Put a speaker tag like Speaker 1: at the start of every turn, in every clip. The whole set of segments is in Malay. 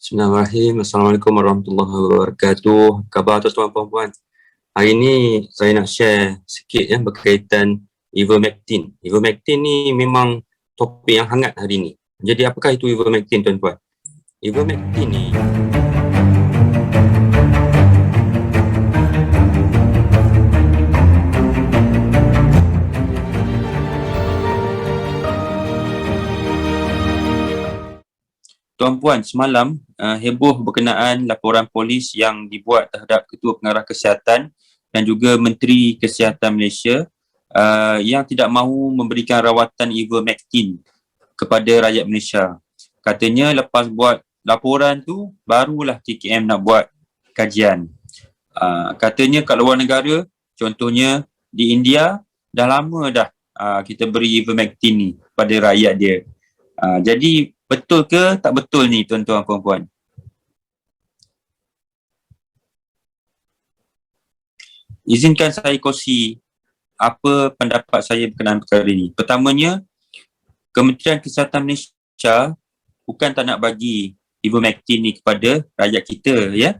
Speaker 1: Bismillahirrahmanirrahim. Assalamualaikum warahmatullahi wabarakatuh. Khabar tuan-tuan puan-puan. Hari ini saya nak share sikit berkaitan Ivermectin. Ivermectin ni memang topik yang hangat hari ini. Jadi apakah itu Ivermectin tuan-tuan? Ivermectin ni Tuan-puan, semalam heboh berkenaan laporan polis yang dibuat terhadap Ketua Pengarah Kesihatan dan juga Menteri Kesihatan Malaysia yang tidak mahu memberikan rawatan Ivermectin kepada rakyat Malaysia. Katanya lepas buat laporan tu, barulah KKM nak buat kajian. Katanya kat luar negara, contohnya di India, dah lama dah kita beri Ivermectin ni pada rakyat dia. Jadi betul ke tak betul ni tuan-tuan puan-puan? Izinkan saya kongsi apa pendapat saya berkenaan perkara ini. Pertamanya, Kementerian Kesihatan Malaysia bukan tak nak bagi Ivermectin ni kepada rakyat kita, ya.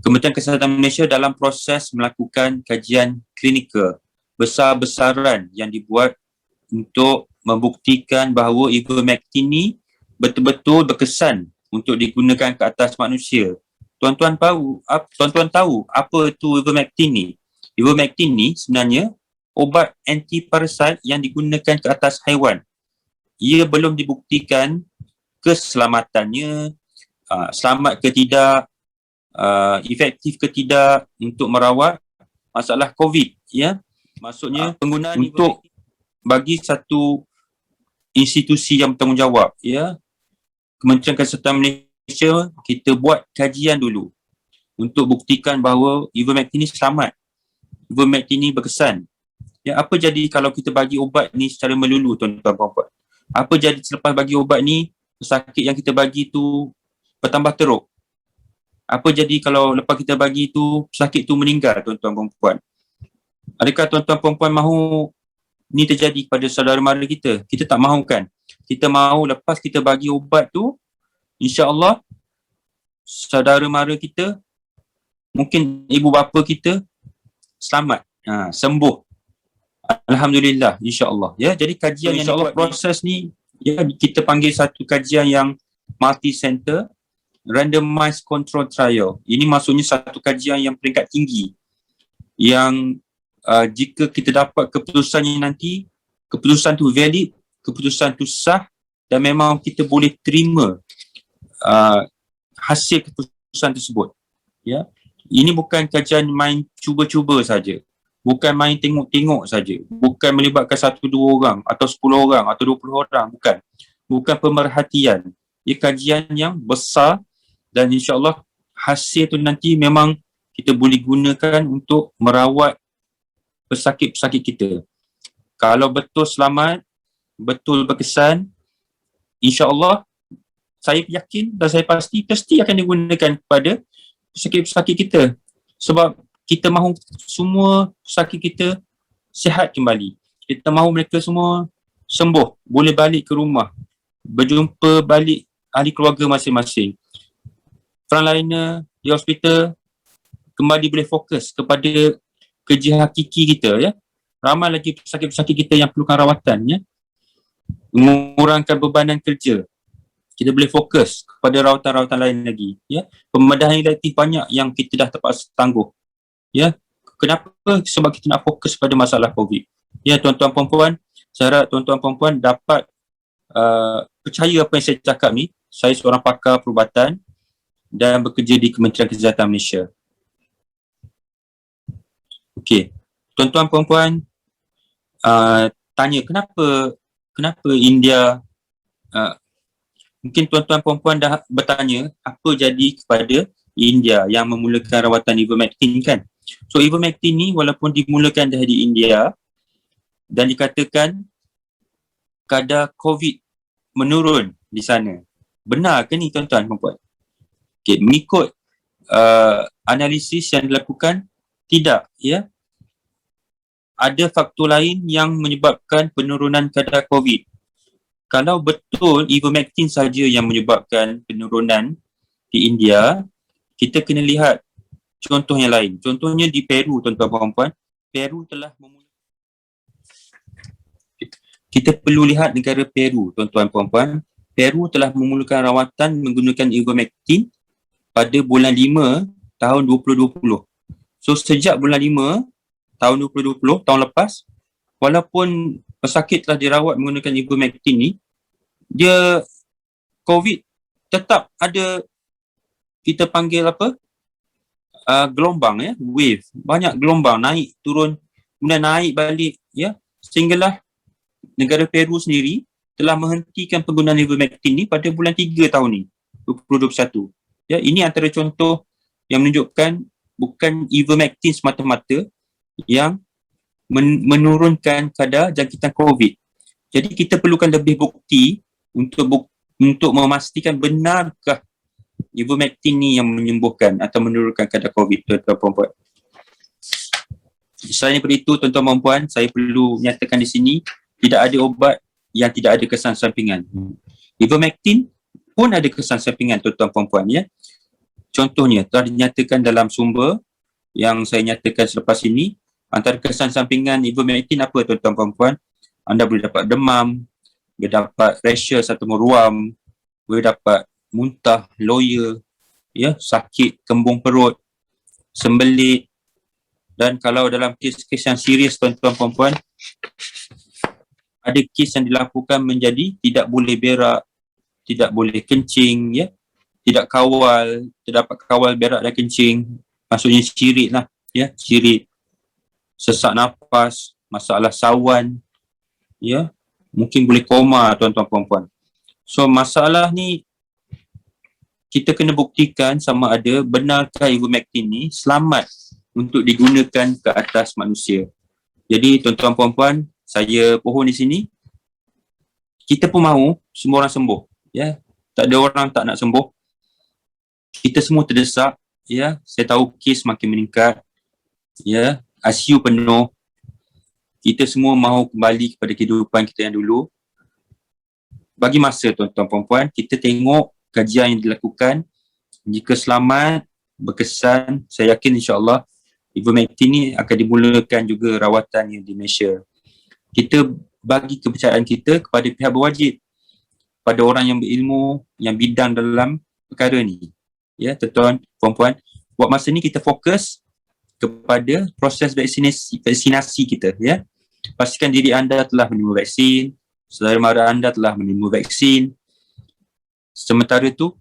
Speaker 1: Kementerian Kesihatan Malaysia dalam proses melakukan kajian klinikal besar-besaran yang dibuat untuk membuktikan bahawa Ivermectin ni betul-betul berkesan untuk digunakan ke atas manusia. Tuan-tuan tahu apa itu Ivermectin ni? Ivermectin ni sebenarnya obat anti-parasit yang digunakan ke atas haiwan. Ia belum dibuktikan keselamatannya, selamat ke tidak, efektif ke tidak untuk merawat masalah COVID, ya. Maksudnya penggunaan untuk bagi satu institusi yang bertanggungjawab, ya. Kementerian Kesihatan Malaysia, kita buat kajian dulu untuk buktikan bahawa Ivermectin ni selamat, Ivermectin ni berkesan. Ya, apa jadi kalau kita bagi ubat ni secara melulu, tuan-tuan puan-puan? Apa jadi selepas bagi ubat ni, pesakit yang kita bagi tu bertambah teruk? Apa jadi kalau lepas kita bagi tu, pesakit tu meninggal, tuan-tuan puan-puan? Adakah tuan-tuan puan-puan mahu ni terjadi pada saudara mara kita? Kita tak mahu kan? Kita mahu lepas kita bagi ubat tu, insya-Allah saudara mara kita, mungkin ibu bapa kita selamat, sembuh. Alhamdulillah, insya-Allah. Ya, jadi kajian yang insya-Allah proses ni, ya, kita panggil satu kajian yang multi-center randomized control trial. Ini maksudnya satu kajian yang peringkat tinggi yang jika kita dapat keputusannya nanti, keputusan tu valid, keputusan tu sah dan memang kita boleh terima hasil keputusan tersebut. Ya, ini bukan kajian main cuba-cuba saja, bukan main tengok-tengok saja, bukan melibatkan 1-2 orang atau 10 orang atau 20 orang, bukan pemerhatian. Ia kajian yang besar dan insya-Allah hasil tu nanti memang kita boleh gunakan untuk merawat pesakit-pesakit kita. Kalau betul selamat, betul berkesan, insya-Allah saya yakin dan saya pasti akan digunakan kepada pesakit-pesakit kita. Sebab kita mahu semua pesakit kita sihat kembali. Kita mahu mereka semua sembuh, boleh balik ke rumah, berjumpa balik ahli keluarga masing-masing. Frontliner di hospital kembali boleh fokus kepada kerja hakiki kita, ya. Ramai lagi pesakit-pesakit kita yang perlukan rawatan, ya. Mengurangkan bebanan kerja. Kita boleh fokus kepada rawatan-rawatan lain lagi, ya. Pembedahan elektif banyak yang kita dah terpaksa tangguh, ya. Kenapa? Sebab kita nak fokus pada masalah COVID. Ya, tuan-tuan puan-puan, saya harap tuan-tuan puan-puan dapat percaya apa yang saya cakap ni. Saya seorang pakar perubatan dan bekerja di Kementerian Kesihatan Malaysia. Okey, tuan-tuan puan-puan tanya kenapa India, mungkin tuan-tuan puan-puan dah bertanya apa jadi kepada India yang memulakan rawatan Ivermectin, kan? So Ivermectin ni walaupun dimulakan dari India dan dikatakan kadar COVID menurun di sana. Benar ke ni tuan-tuan puan-puan? Okey, mengikut analisis yang dilakukan, tidak, ya. Ada faktor lain yang menyebabkan penurunan kadar COVID. Kalau betul Ivermectin saja yang menyebabkan penurunan di India, kita kena lihat contoh yang lain. Contohnya di Peru, tuan-tuan perempuan. Peru telah kita perlu lihat negara Peru, tuan-tuan perempuan. Peru telah memulakan rawatan menggunakan ivermectin pada bulan 5 tahun 2020. So sejak bulan 5 tahun 2020, tahun lepas, walaupun pesakit telah dirawat menggunakan ivermectin ni, dia COVID tetap ada, kita panggil apa, gelombang ya, wave, banyak gelombang, naik turun, kemudian naik balik ya, sehinggalah negara Peru sendiri telah menghentikan penggunaan ivermectin ni pada bulan 3 tahun ni, 2021. Ya, ini antara contoh yang menunjukkan bukan ivermectin semata-mata yang menurunkan kadar jangkitan COVID. Jadi kita perlukan lebih bukti untuk memastikan benarkah ivermectin ni yang menyembuhkan atau menurunkan kadar COVID, tuan-tuan perempuan. Selain daripada itu, tuan-tuan perempuan, saya perlu nyatakan di sini tidak ada ubat yang tidak ada kesan sampingan. Ivermectin pun ada kesan sampingan, tuan-tuan perempuan ya. Contohnya telah dinyatakan dalam sumber yang saya nyatakan selepas ini, antara kesan sampingan ivermectin apa, tuan-tuan perempuan? Anda boleh dapat demam, boleh dapat rashes atau meruam, boleh dapat muntah, loya, ya, sakit kembung perut, sembelit, dan kalau dalam kes-kes yang serius, tuan-tuan perempuan, ada kes yang dilakukan menjadi tidak boleh berak, tidak boleh kencing, ya, tidak kawal, terdapat kawal berak dan kencing, maksudnya cirit lah, ya, cirit, sesak nafas, masalah sawan, ya, mungkin boleh koma, tuan-tuan perempuan. So masalah ni kita kena buktikan sama ada benarkah ivermectin ni selamat untuk digunakan ke atas manusia. Jadi tuan-tuan perempuan, saya pohon di sini, kita pun mahu semua orang sembuh, ya. Tak ada orang tak nak sembuh. Kita semua terdesak, ya. Saya tahu kes makin meningkat, ya. ICU penuh. Kita semua mahu kembali kepada kehidupan kita yang dulu. Bagi masa, tuan-tuan perempuan, kita tengok kajian yang dilakukan. Jika selamat, berkesan, saya yakin insyaAllah ivermectin ni akan dimulakan juga rawatannya di Malaysia. Kita bagi kepercayaan kita kepada pihak berwajib, pada orang yang berilmu, yang bidang dalam perkara ni. Ya, tuan-tuan, perempuan, buat masa ni kita fokus kepada proses vaksinasi kita, ya. Pastikan diri anda telah menerima vaksin, saudara mara anda telah menerima vaksin. Sementara itu,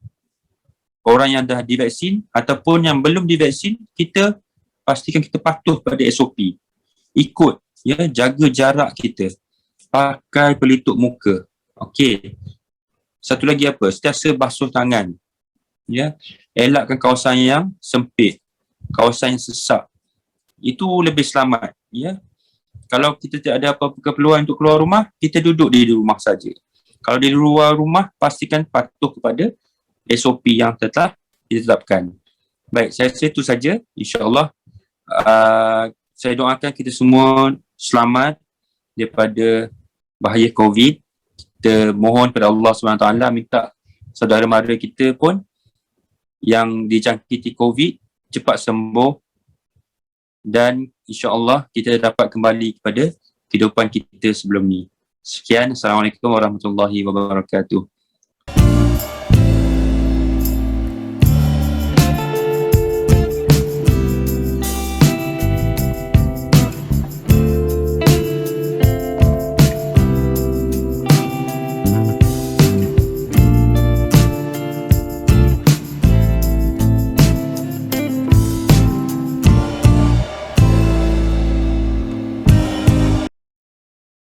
Speaker 1: orang yang dah divaksin ataupun yang belum divaksin, kita pastikan kita patuh pada SOP. Ikut, ya, jaga jarak kita. Pakai pelitup muka. Okey. Satu lagi apa? Sentiasa basuh tangan. Ya, elakkan kawasan yang sempit, kawasan yang sesak. Itu lebih selamat, ya. Kalau kita tidak ada apa-apa keperluan untuk keluar rumah, kita duduk di rumah saja. Kalau di luar rumah, pastikan patuh kepada SOP yang telah ditetapkan. Baik, saya rasa itu saja. InsyaAllah, saya doakan kita semua selamat daripada bahaya COVID. Kita mohon kepada Allah SWT, minta saudara mara kita pun yang dijangkiti COVID cepat sembuh dan insyaAllah kita dapat kembali kepada kehidupan kita sebelum ni. Sekian, Assalamualaikum warahmatullahi wabarakatuh.